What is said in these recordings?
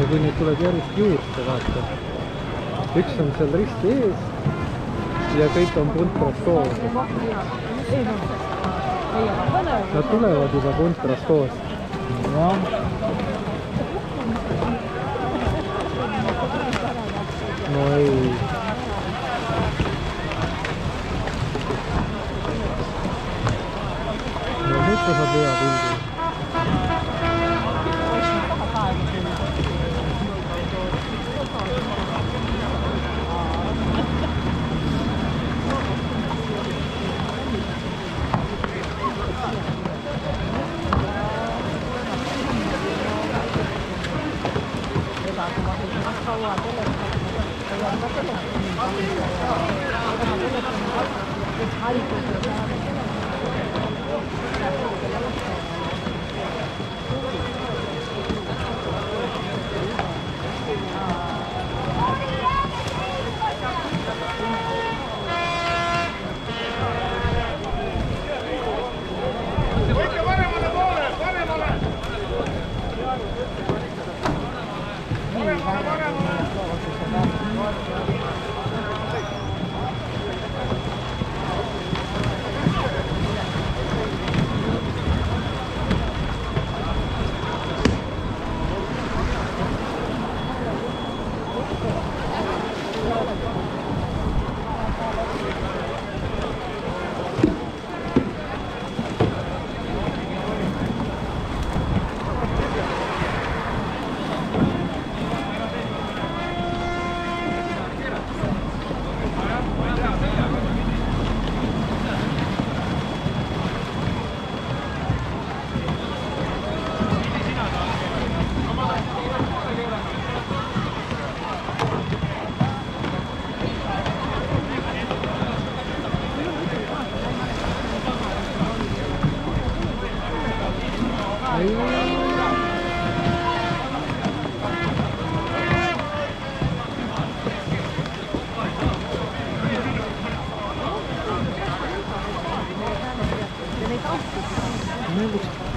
ja kui neid tuleb järjest juurde, vaata. Üks on seal risti ees ja kõik on puntras koos. Nad tulevad juba puntras koos. No ei. No nüüd ta saab hea pildi.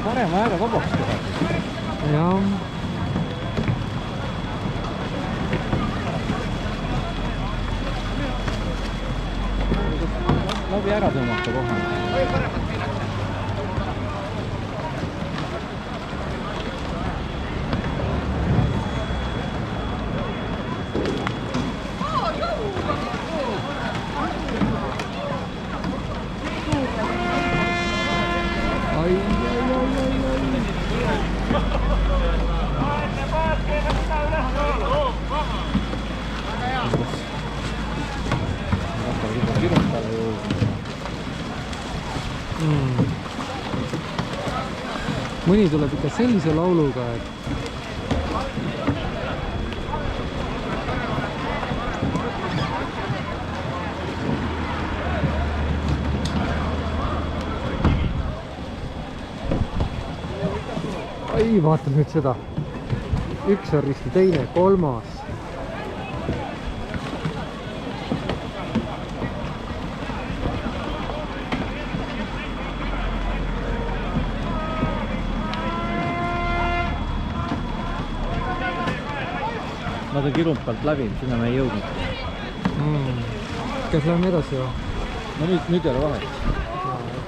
Parema aega vabaks teha. Jah. Läbi ära tõmmata kohe. Mõni tuleb ikka sellise lauluga, et ai, vaata nüüd seda. Üks on risti, teine, kolmas. Nad on Kirumpalt läbi, sinna me ei jõudnud. Kas läheme edasi või? No nüüd ei ole vahet.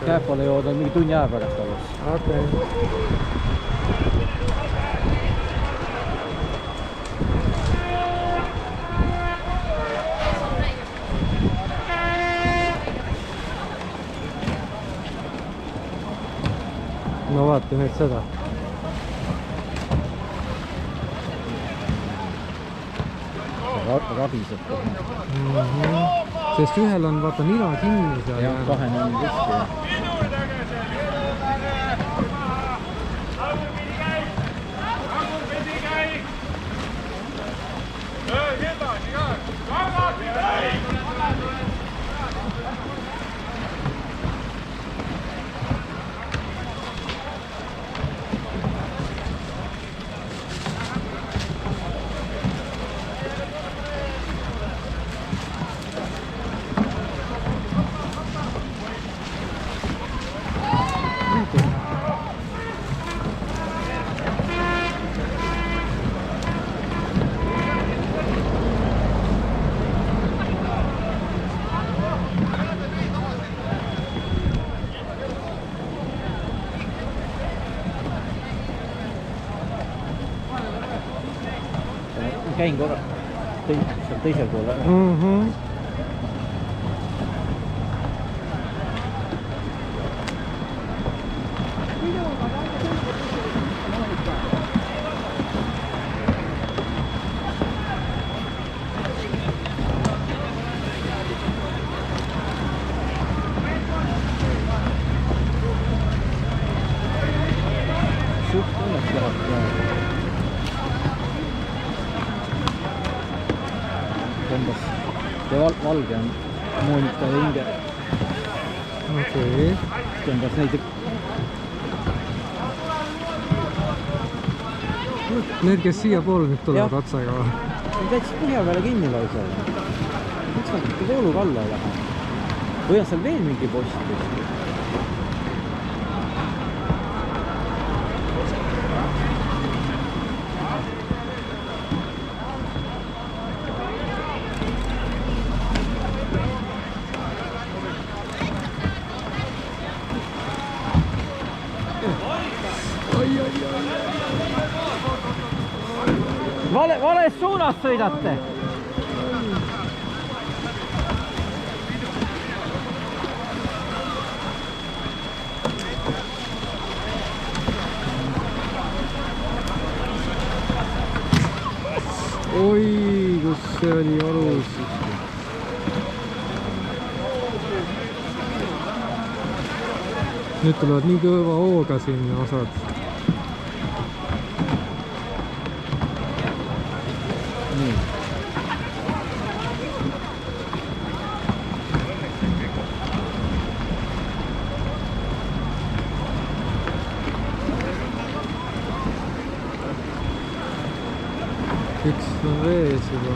Käepole jõuda mingi tunni aja pärast alles. Okei. No vaata nüüd seda. Rabiseb kohe. Sest ühel on vaata nina kinni seal. Ja kahene on risti. käin korra seal teisel pool ära. Suht õnneks läheb praegu. Tõmbas ja valge on Monika ja Inge. Okei. Tõmbas neid. Need, kes siia poole nüüd tulevad otsega. Täitsa põhja peale kinni lausa. Miks nad ikka vooluga alla ei lähe? Või on seal veel mingi post kuskil? Vales suunas sõidate. Oi, kus see oli valus. Nüüd tulevad nii kõva hooga sinna osad. Nii. Üks on vees juba.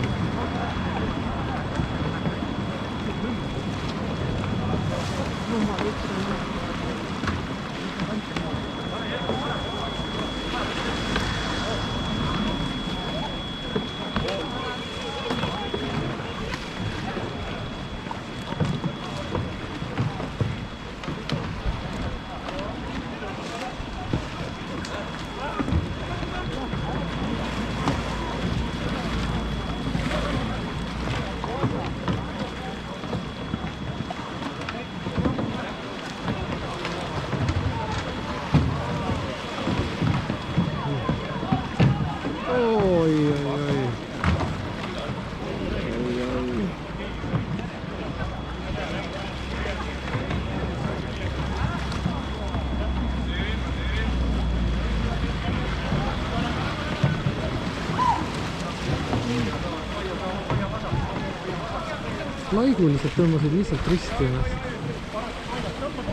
Laiguliselt tõmbasid lihtsalt risti ennast.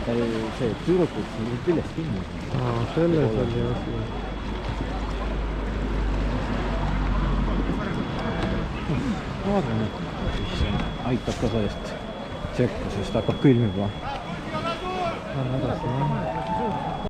Tal see tüürupult on küljest kinni. Selles oli asi. Ma vaatan, et aitab ka sellest tsekkusest, hakkab külm juba. Edasi, jah.